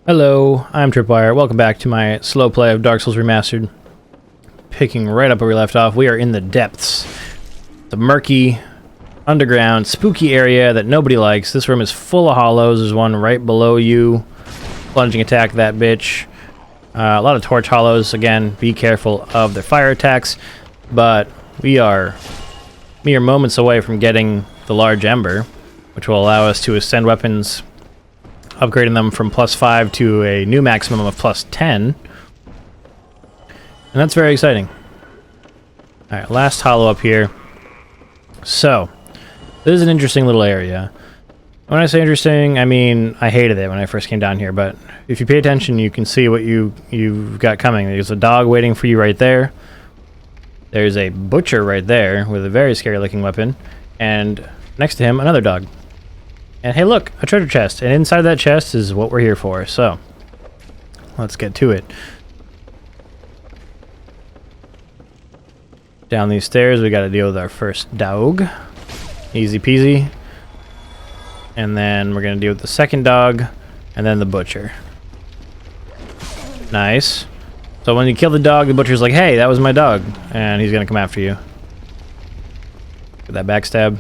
Hello, I'm Tripwire. Welcome back to my slow play of Dark Souls Remastered. Picking right up where we left off, we are in the depths. The murky, underground, spooky area that nobody likes. This room is full of hollows. There's one right below you. Plunging attack, that bitch. A lot of torch hollows. Again, be careful of their fire attacks. But we are mere moments away from getting the large Ember, which will allow us to ascend weapons, upgrading them from +5 to a new maximum of +10. And that's very exciting. Alright, last hollow up here. So, this is an interesting little area. When I say interesting, I mean, I hated it when I first came down here, but if you pay attention, you can see what you've got coming. There's a dog waiting for you right there. There's a butcher right there with a very scary looking weapon. And next to him, another dog. And hey, look, a treasure chest. And inside that chest is what we're here for. So, let's get to it. Down these stairs, we got to deal with our first dog. Easy peasy. And then we're going to deal with the second dog, and then the butcher. Nice. So when you kill the dog, the butcher's like, hey, that was my dog. And he's going to come after you. Get that backstab.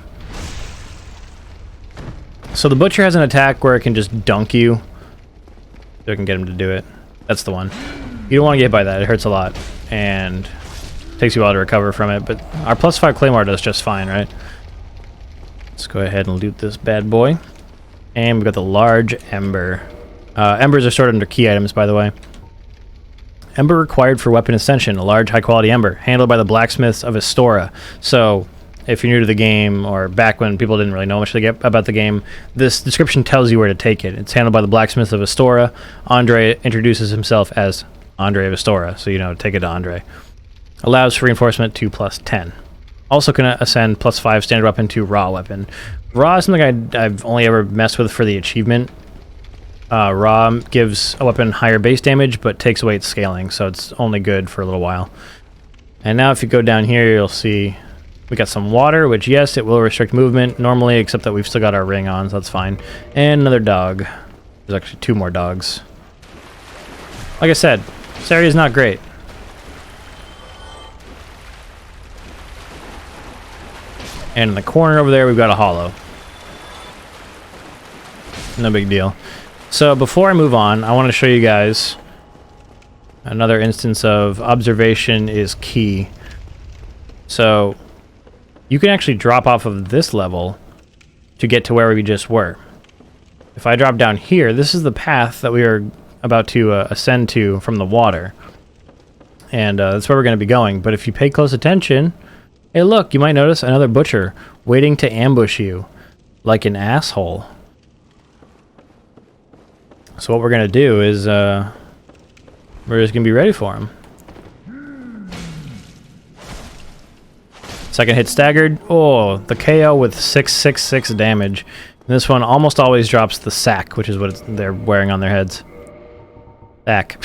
So the butcher has an attack where it can just dunk you. So I can get him to do it. That's the one. You don't want to get hit by that. It hurts a lot. And takes you a while to recover from it. But our +5 claymore does just fine, right? Let's go ahead and loot this bad boy. And we've got the large Ember. Embers are stored under key items, by the way. Ember required for weapon ascension. A large, high-quality Ember. Handled by the blacksmiths of Astora. So, if you're new to the game, or back when people didn't really know much about the game, this description tells you where to take it. It's handled by the blacksmiths of Astora. Andre introduces himself as Andre of Astora, so you know, take it to Andre. Allows for reinforcement to +10. Also can ascend +5 standard weapon to raw weapon. Raw is something I've only ever messed with for the achievement. Raw gives a weapon higher base damage, but takes away its scaling, so it's only good for a little while. And now if you go down here, you'll see we got some water, which yes, it will restrict movement normally, except that we've still got our ring on, so that's fine. And another dog. There's actually 2 more dogs. Like I said, this area is not great. And in the corner over there, we've got a hollow. No big deal. So before I move on, I want to show you guys another instance of observation is key. So you can actually drop off of this level to get to where we just were. If I drop down here, this is the path that we are about to ascend to from the water. And that's where we're going to be going. But if you pay close attention, hey look, you might notice another butcher waiting to ambush you like an asshole. So what we're going to do is we're just going to be ready for him. Second hit staggered. Oh, the KO with 666 damage. And this one almost always drops the sack, which is what they're wearing on their heads. Sack.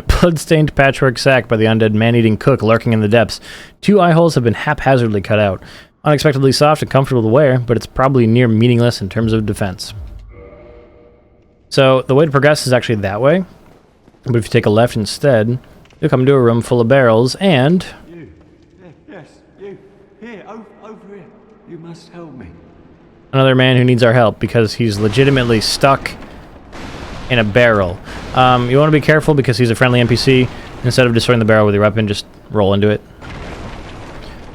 Blood-stained patchwork sack by the undead man-eating cook lurking in the depths. 2 eye holes have been haphazardly cut out. Unexpectedly soft and comfortable to wear, but it's probably near meaningless in terms of defense. So the way to progress is actually that way. But if you take a left instead, you'll come to a room full of barrels and... You. Here, over here. You must help me. Another man who needs our help because he's legitimately stuck in a barrel. You want to be careful because he's a friendly NPC. Instead of destroying the barrel with your weapon, just roll into it.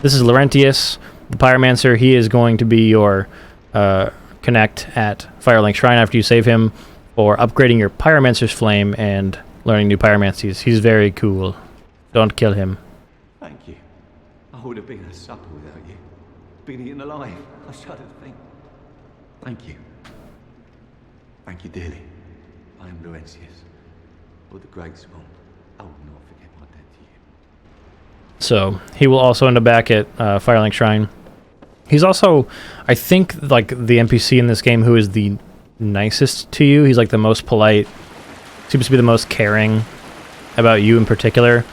This is Laurentius, the Pyromancer. He is going to be your connect at Firelink Shrine after you save him for upgrading your Pyromancer's Flame and learning new pyromancies. He's very cool. Don't kill him. Thank you. I would have been a supper without you. Been eaten alive. I shudder to think. Thank you. Thank you dearly. I am Laurentius, or the Great Swan. I will not forget my debt to you. So, he will also end up back at Firelink Shrine. He's also, I think, like, the NPC in this game who is the nicest to you. He's, like, the most polite, seems to be the most caring about you in particular,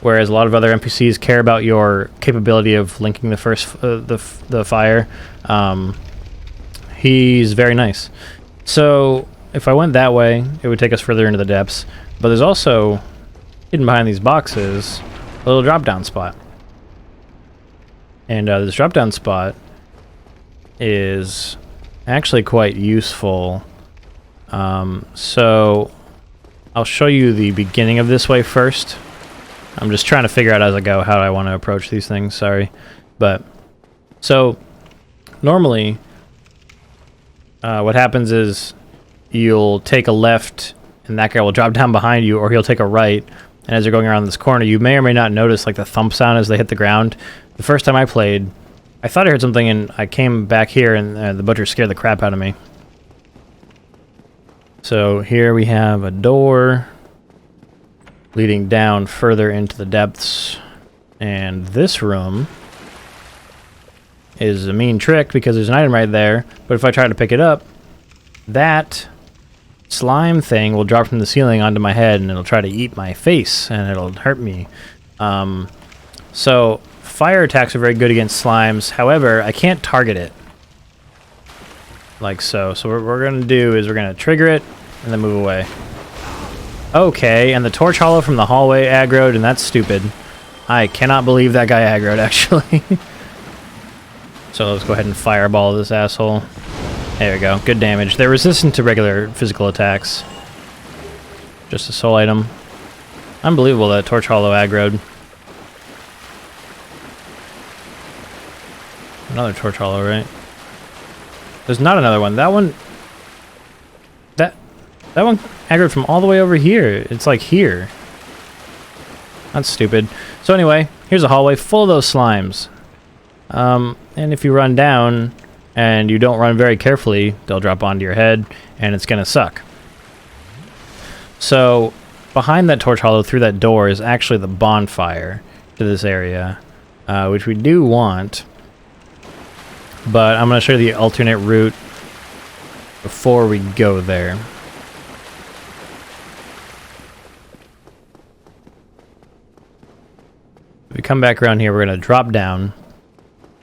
whereas a lot of other NPCs care about your capability of linking the fire. He's very nice. So if I went that way, it would take us further into the depths. But there's also, hidden behind these boxes, a little drop-down spot. And this drop-down spot is actually quite useful. So I'll show you the beginning of this way first. I'm just trying to figure out as I go how I want to approach these things, sorry. But, so, normally, what happens is you'll take a left, and that guy will drop down behind you, or he'll take a right, and as you're going around this corner, you may or may not notice like the thump sound as they hit the ground. The first time I played, I thought I heard something, and I came back here, and the butcher scared the crap out of me. So here we have a door leading down further into the depths, and this room is a mean trick because there's an item right there, but if I try to pick it up, that slime thing will drop from the ceiling onto my head, and it'll try to eat my face, and it'll hurt me. So fire attacks are very good against slimes. However, I can't target it like so. So what we're going to do is we're going to trigger it and then move away. Okay, and the torch hollow from the hallway aggroed, and that's stupid. I cannot believe that guy aggroed, actually. So let's go ahead and fireball this asshole. There we go. Good damage. They're resistant to regular physical attacks. Just a soul item. Unbelievable that torch hollow aggroed. Another torch hollow, right? There's not another one. That one... That one aggroed from all the way over here. It's like here. That's stupid. So anyway, here's a hallway full of those slimes. And if you run down and you don't run very carefully, they'll drop onto your head, and it's gonna suck. So behind that torch hollow through that door is actually the bonfire to this area, which we do want. But I'm gonna show you the alternate route before we go there. If we come back around here, we're going to drop down.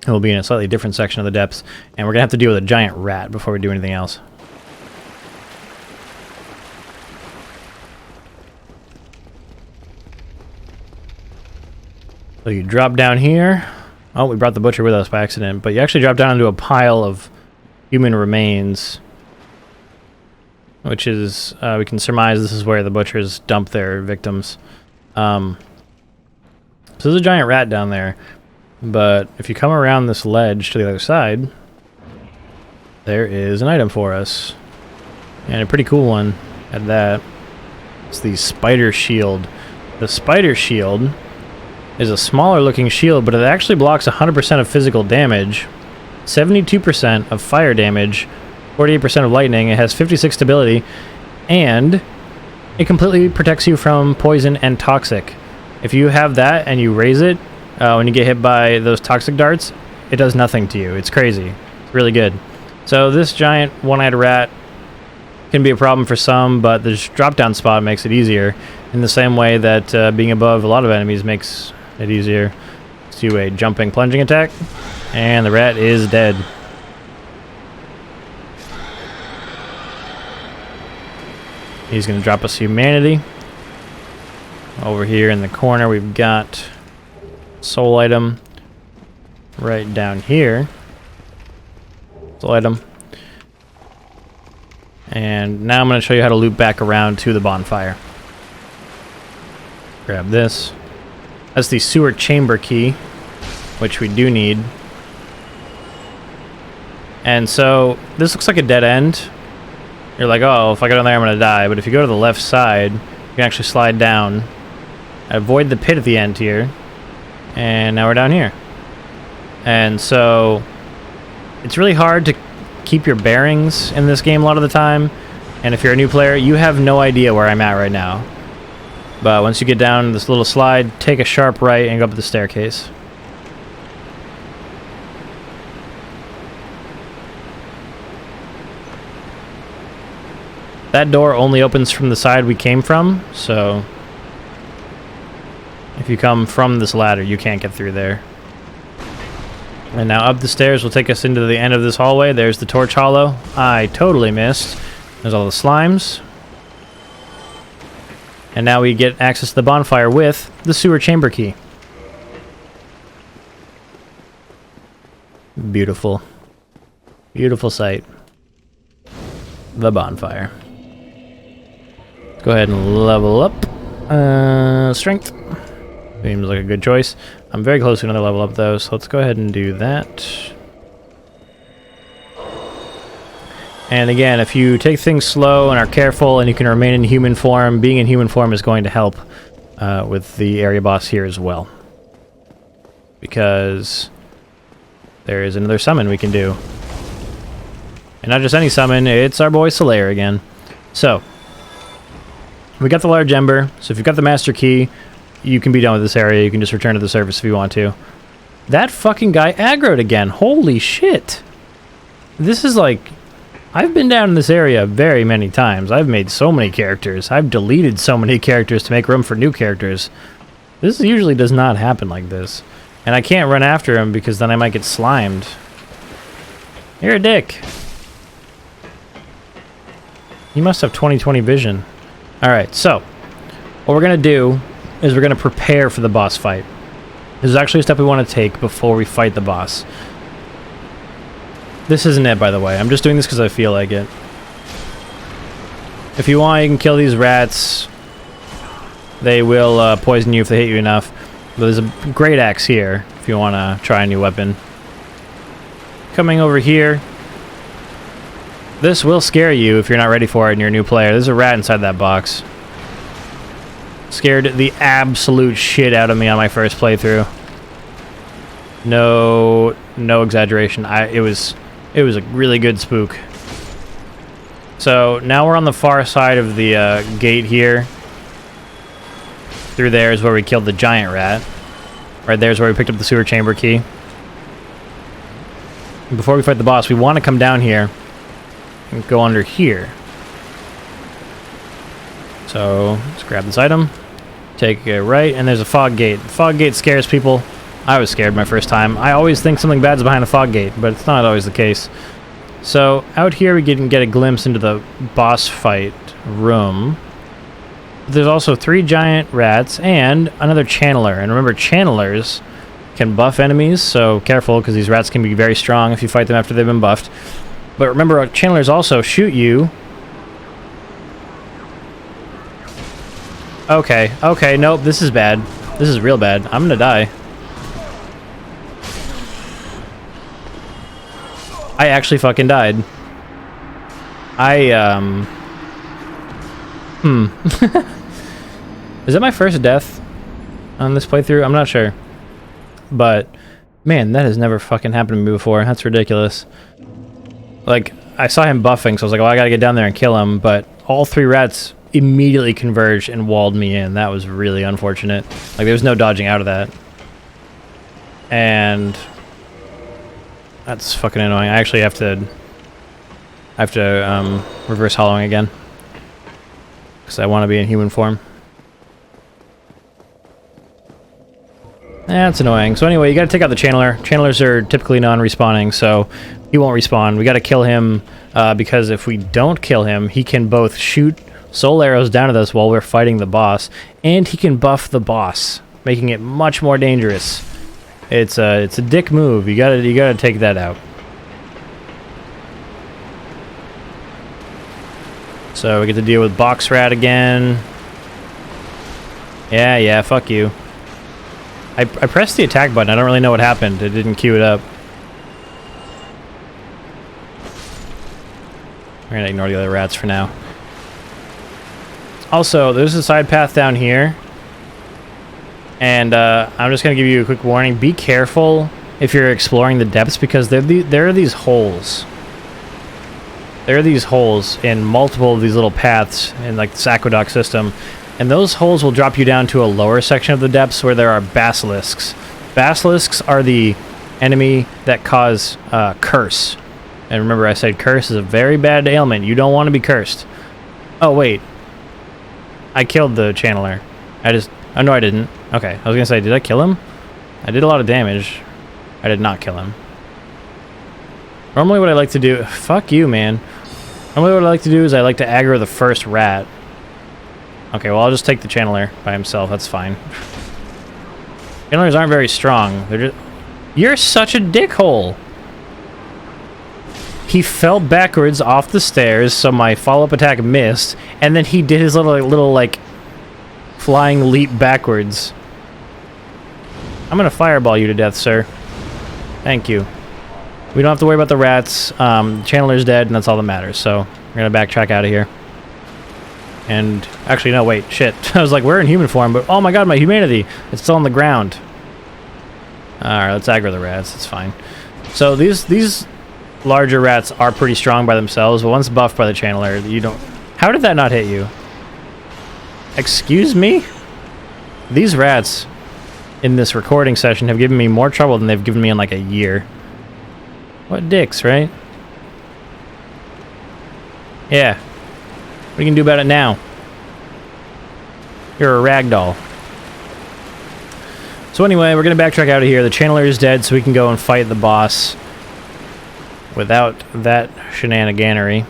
And we'll be in a slightly different section of the depths. And we're going to have to deal with a giant rat before we do anything else. So you drop down here. Oh, we brought the butcher with us by accident. But you actually drop down into a pile of human remains. Which is, we can surmise this is where the butchers dump their victims. So there's a giant rat down there, but if you come around this ledge to the other side, there is an item for us, and a pretty cool one at that. It's the spider shield. The spider shield is a smaller looking shield, but it actually blocks 100% of physical damage, 72% of fire damage, 48% of lightning. It has 56 stability, and it completely protects you from poison and toxic. If you have that and you raise it, when you get hit by those toxic darts, it does nothing to you. It's crazy. It's really good. So this giant one-eyed rat can be a problem for some, but this drop-down spot makes it easier in the same way that being above a lot of enemies makes it easier. Let's do a jumping, plunging attack, and the rat is dead. He's going to drop us humanity. Over here in the corner, we've got soul item right down here. Soul item. And now I'm going to show you how to loop back around to the bonfire. Grab this. That's the sewer chamber key, which we do need. And so this looks like a dead end. You're like, oh, if I go down there, I'm going to die. But if you go to the left side, you can actually slide down. Avoid the pit at the end here, and now we're down here. And so it's really hard to keep your bearings in this game a lot of the time, and if you're a new player, you have no idea where I'm at right now. But once you get down this little slide, take a sharp right and go up the staircase. That door only opens from the side we came from, so if you come from this ladder, you can't get through there. And now up the stairs will take us into the end of this hallway. There's the torch hollow. I totally missed. There's all the slimes. And now we get access to the bonfire with the sewer chamber key. Beautiful. Beautiful sight. The bonfire. Let's go ahead and level up. Strength. Seems like a good choice. I'm very close to another level up though, so let's go ahead and do that. And again, if you take things slow and are careful and you can remain in human form, being in human form is going to help with the area boss here as well. Because there is another summon we can do. And not just any summon, it's our boy Solaire again. So, we got the large ember, so if you've got the master key, you can be done with this area. You can just return to the surface if you want to. That fucking guy aggroed again. Holy shit. This is like... I've been down in this area very many times. I've made so many characters. I've deleted so many characters to make room for new characters. This usually does not happen like this. And I can't run after him because then I might get slimed. You're a dick. You must have 20/20 vision. Alright, so what we're going to do is we're going to prepare for the boss fight. This is actually a step we want to take before we fight the boss. This isn't it, by the way. I'm just doing this because I feel like it. If you want, you can kill these rats. They will poison you if they hit you enough. But there's a great axe here if you want to try a new weapon. Coming over here. This will scare you if you're not ready for it and you're a new player. There's a rat inside that box. Scared the absolute shit out of me on my first playthrough. No exaggeration. It was a really good spook. So now we're on the far side of the gate here. Through there is where we killed the giant rat. Right there is where we picked up the sewer chamber key. And before we fight the boss, we want to come down here and go under here. So let's grab this item, take it right, and there's a fog gate. The fog gate scares people. I was scared my first time. I always think something bad's behind a fog gate, but it's not always the case. So out here we can get a glimpse into the boss fight room. There's also 3 giant rats and another channeler. And remember, channelers can buff enemies, so careful because these rats can be very strong if you fight them after they've been buffed. But remember, channelers also shoot you. Okay, nope, this is bad. This is real bad. I'm gonna die. I actually fucking died. Is that my first death on this playthrough? I'm not sure. But, man, that has never fucking happened to me before. That's ridiculous. Like, I saw him buffing, so I was like, well, I gotta get down there and kill him. But all 3 rats immediately converged and walled me in. That was really unfortunate. Like, there was no dodging out of that. And... that's fucking annoying. I actually have to reverse hollowing again. Because I want to be in human form. That's annoying. So anyway, you gotta take out the channeler. Channelers are typically non-respawning, so he won't respawn. We gotta kill him, because if we don't kill him, he can both shoot soul arrows down at us while we're fighting the boss, and he can buff the boss, making it much more dangerous. It's a dick move. You gotta take that out. So we get to deal with Box Rat again. Yeah, fuck you. I pressed the attack button. I don't really know what happened. It didn't queue it up. We're gonna ignore the other rats for now. Also, there's a side path down here. And I'm just going to give you a quick warning. Be careful if you're exploring the depths, because there are these holes. There are these holes in multiple of these little paths in like this aqueduct system. And those holes will drop you down to a lower section of the depths where there are basilisks. Basilisks are the enemy that cause curse. And remember, I said curse is a very bad ailment. You don't want to be cursed. Oh, wait. I killed the channeler. Oh, no, I didn't. Okay, I was gonna say, did I kill him? I did a lot of damage. I did not kill him. Normally what I like to do... fuck you, man. Normally what I like to do is I like to aggro the first rat. Okay, well I'll just take the channeler by himself, that's fine. Channelers aren't very strong. They're just... You're such a dickhole! He fell backwards off the stairs, so my follow-up attack missed, and then he did his little like, flying leap backwards. I'm gonna fireball you to death, sir. Thank you. We don't have to worry about the rats. Channeler's dead, and that's all that matters, so we're gonna backtrack out of here. And, actually, no, wait, shit. I was like, we're in human form, but oh my god, my humanity! It's still on the ground. Alright, let's aggro the rats, it's fine. So these larger rats are pretty strong by themselves, but once buffed by the channeler, you don't... How did that not hit you? Excuse me? These rats in this recording session have given me more trouble than they've given me in like a year. What dicks, right? Yeah. What are you gonna do about it now? You're a ragdoll. So anyway, we're gonna backtrack out of here. The channeler is dead, so we can go and fight the boss without that shenaniganery.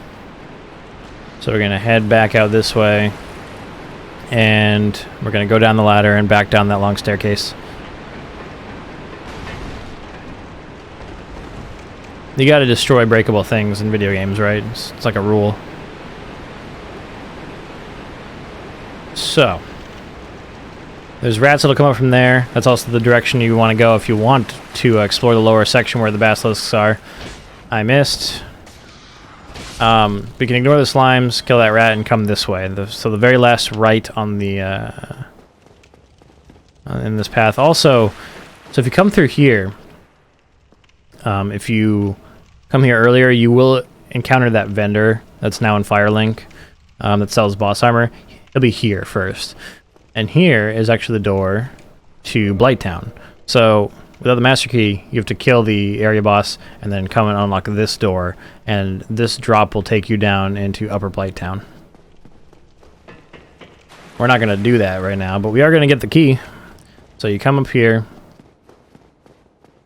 So we're gonna head back out this way, and we're gonna go down the ladder and back down that long staircase. You gotta destroy breakable things in video games, right? It's like a rule. So, there's rats that'll come up from there. That's also the direction you want to go if you want to explore the lower section where the basilisks are. I missed. We can ignore the slimes, kill that rat, and come this way. So the very last right on the in this path. Also, so if you come through here, if you come here earlier, you will encounter that vendor that's now in Firelink that sells boss armor. He'll be here first. And here is actually the door to Blighttown. So without the master key, you have to kill the area boss and then come and unlock this door, and this drop will take you down into Upper Blighttown. We're not going to do that right now, but we are going to get the key. So you come up here,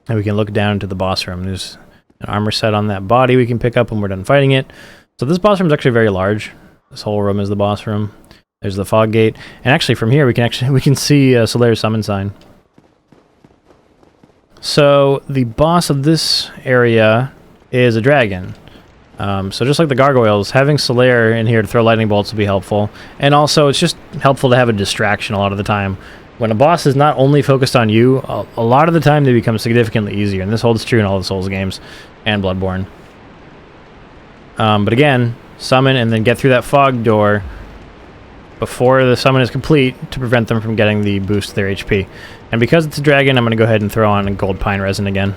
and we can look down into the boss room. There's an armor set on that body we can pick up when we're done fighting it. So this boss room is actually very large. This whole room is the boss room. There's the fog gate, and actually from here we can see Solaire's summon sign. So the boss of this area is a dragon. So just like the gargoyles, having Solaire in here to throw lightning bolts will be helpful, and also it's just helpful to have a distraction a lot of the time. When a boss is not only focused on you, a lot of the time they become significantly easier, and this holds true in all the Souls games and Bloodborne. But again, summon and then get through that fog door before the summon is complete to prevent them from getting the boost to their HP. And because it's a dragon, I'm going to go ahead and throw on a gold pine resin again.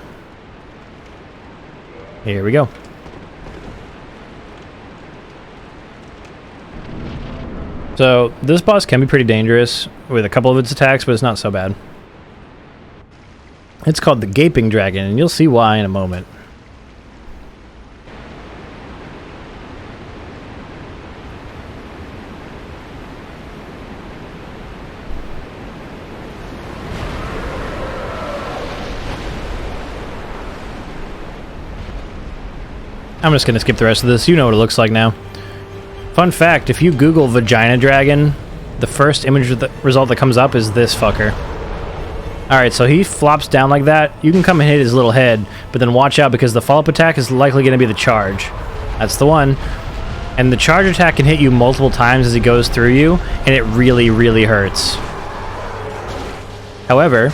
Here we go. So this boss can be pretty dangerous with a couple of its attacks, but it's not so bad. It's called the Gaping Dragon, and you'll see why in a moment. I'm just going to skip the rest of this. You know what it looks like now. Fun fact, if you Google Vagina Dragon, the first image result that comes up is this fucker. Alright, so he flops down like that. You can come and hit his little head, but then watch out because the follow-up attack is likely going to be the charge. That's the one. And the charge attack can hit you multiple times as he goes through you, and it really, really hurts. However,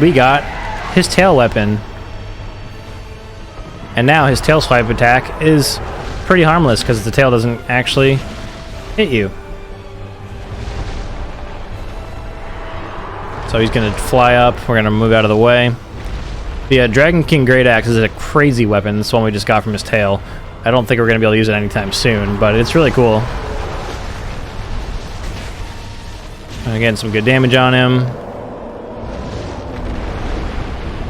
we got his tail weapon. And now his tail swipe attack is pretty harmless because the tail doesn't actually hit you. So he's going to fly up. We're going to move out of the way. The Dragon King Great Axe is a crazy weapon. This one we just got from his tail. I don't think we're going to be able to use it anytime soon, but it's really cool. And again, some good damage on him.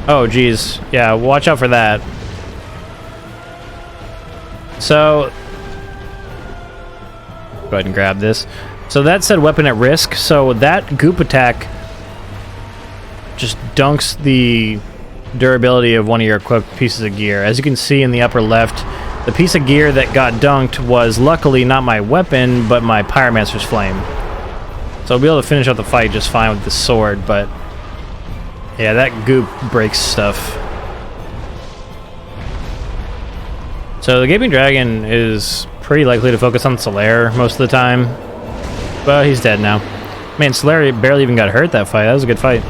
Oh, geez. Yeah, watch out for that. So, go ahead and grab this. So that said weapon at risk. So that goop attack just dunks the durability of one of your equipped pieces of gear. As you can see in the upper left, The piece of gear that got dunked was luckily not my weapon, but my Pyromancer's Flame. So I'll be able to finish out the fight just fine with the sword, but yeah, that goop breaks stuff. So the Gaping Dragon is pretty likely to focus on Solaire most of the time, but he's dead now. Man, Solaire barely even got hurt that fight. That was a good fight.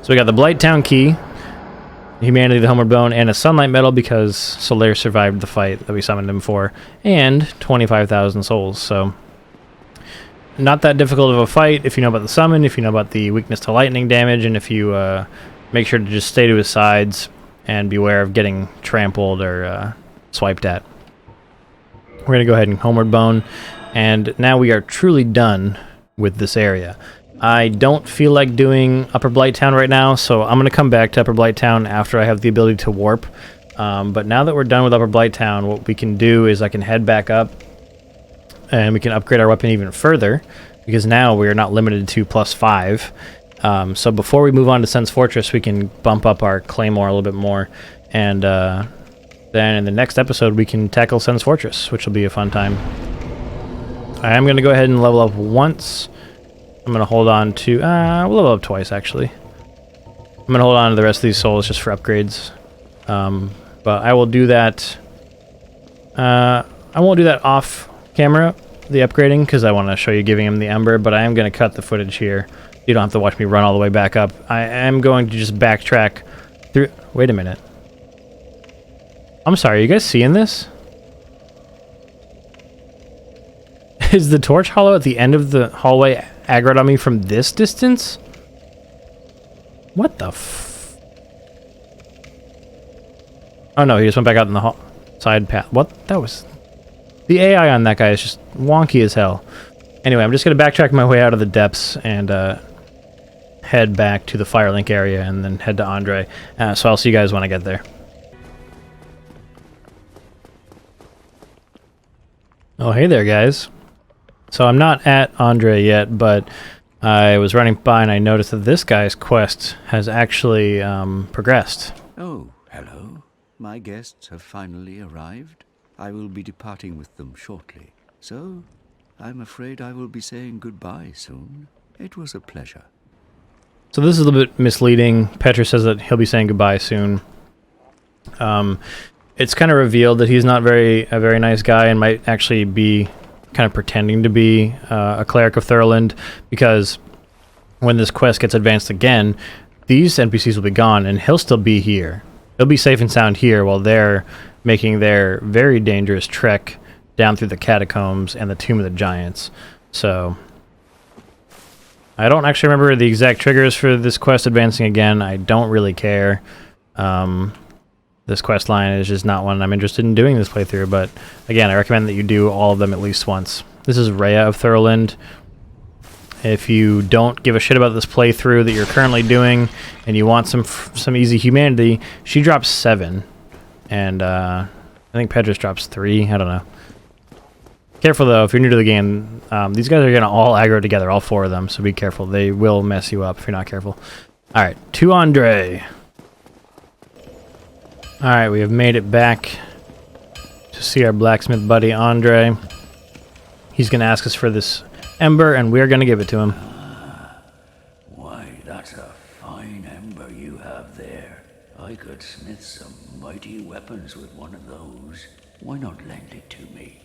So we got the Blighttown Key, Humanity, the Homeward Bone, and a Sunlight Medal because Solaire survived the fight that we summoned him for, and 25,000 souls, so not that difficult of a fight if you know about the summon, if you know about the weakness to lightning damage, and if you make sure to just stay to his sides and beware of getting trampled or swiped at. We're going to go ahead and Homeward Bone, and now we are truly done with this area. I don't feel like doing Upper Blighttown right now, so I'm going to come back to Upper Blighttown after I have the ability to warp. But now that we're done with Upper Blighttown, what we can do is I can head back up, and we can upgrade our weapon even further, because now we are not limited to +5. So before we move on to Sen's Fortress, we can bump up our Claymore a little bit more, and then in the next episode we can tackle Sen's Fortress, which will be a fun time. I am going to go ahead and level up once. I'm going to hold on to... we'll level up twice, actually. I'm going to hold on to the rest of these souls just for upgrades. But I will do that... I won't do that off camera, the upgrading, because I want to show you giving him the Ember, but I am going to cut the footage here. You don't have to watch me run all the way back up. I am going to just backtrack through... Wait a minute. I'm sorry, are you guys seeing this? Is the torch hollow at the end of the hallway aggroed on me from this distance? What the f... Oh no, he just went back out in the side path. What? That was... The AI on that guy is just wonky as hell. Anyway, I'm just going to backtrack my way out of the depths and head back to the Firelink area and then head to Andre. So I'll see you guys when I get there. Oh, hey there, guys. So I'm not at Andre yet, but I was running by and I noticed that this guy's quest has actually progressed. Oh, hello. My guests have finally arrived. I will be departing with them shortly. So, I'm afraid I will be saying goodbye soon. It was a pleasure. So this is a little bit misleading. Petra says that he'll be saying goodbye soon. It's kind of revealed that he's not a very nice guy and might actually be kind of pretending to be a cleric of Thurland, because when this quest gets advanced again, these NPCs will be gone and he'll still be here. He'll be safe and sound here while they're making their very dangerous trek down through the catacombs and the Tomb of the Giants. So I don't actually remember the exact triggers for this quest advancing again. I don't really care. This quest line is just not one I'm interested in doing this playthrough, but again, I recommend that you do all of them at least once. This is Rhea of Thurland. If you don't give a shit about this playthrough that you're currently doing and you want some easy humanity, she drops 7. And I think Pedros drops 3. I don't know. Careful though, if you're new to the game, these guys are going to all aggro together, all 4 of them, so be careful. They will mess you up if you're not careful. Alright, to Andre. Alright, we have made it back to see our blacksmith buddy Andre. He's going to ask us for this Ember, and we're going to give it to him. Why, that's a fine ember you have there. I could smith some mighty weapons with one of those. Why not lend it to me?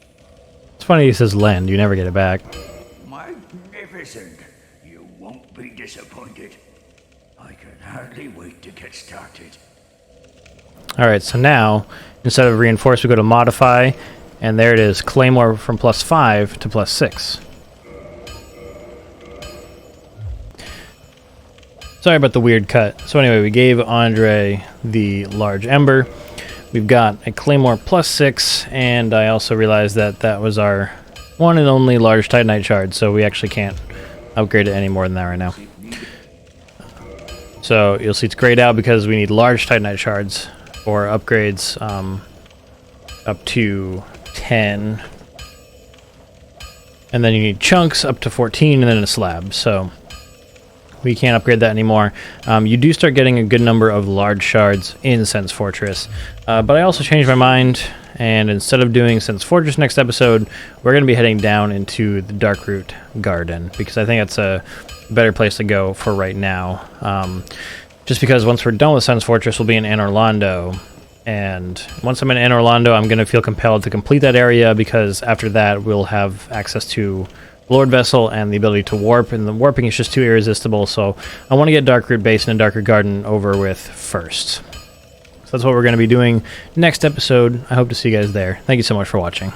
It's funny he says lend, you never get it back. Magnificent! You won't be disappointed. I can hardly wait to get started. Alright, so now, instead of reinforce, we go to modify, and there it is, Claymore from +5 to +6. Sorry about the weird cut. So anyway, we gave Andre the large Ember. We've got a Claymore +6, and I also realized that that was our one and only large Titanite shard, so we actually can't upgrade it any more than that right now. So you'll see it's grayed out because we need large Titanite shards for upgrades up to 10. And then you need chunks up to 14 and then a slab. So We can't upgrade that anymore. You do start getting a good number of large shards in Sense Fortress. But I also changed my mind, and instead of doing Sense Fortress next episode, we're going to be heading down into the Darkroot Garden, because I think that's a better place to go for right now. Just because once we're done with Sense Fortress, we'll be in Anne Orlando. And once I'm in Anne Orlando, I'm going to feel compelled to complete that area, because after that we'll have access to Lord Vessel and the ability to warp, and the warping is just too irresistible, so I want to get Darkroot Basin and Darkroot Garden over with first. So that's what we're going to be doing next episode. I hope to see you guys there. Thank you so much for watching.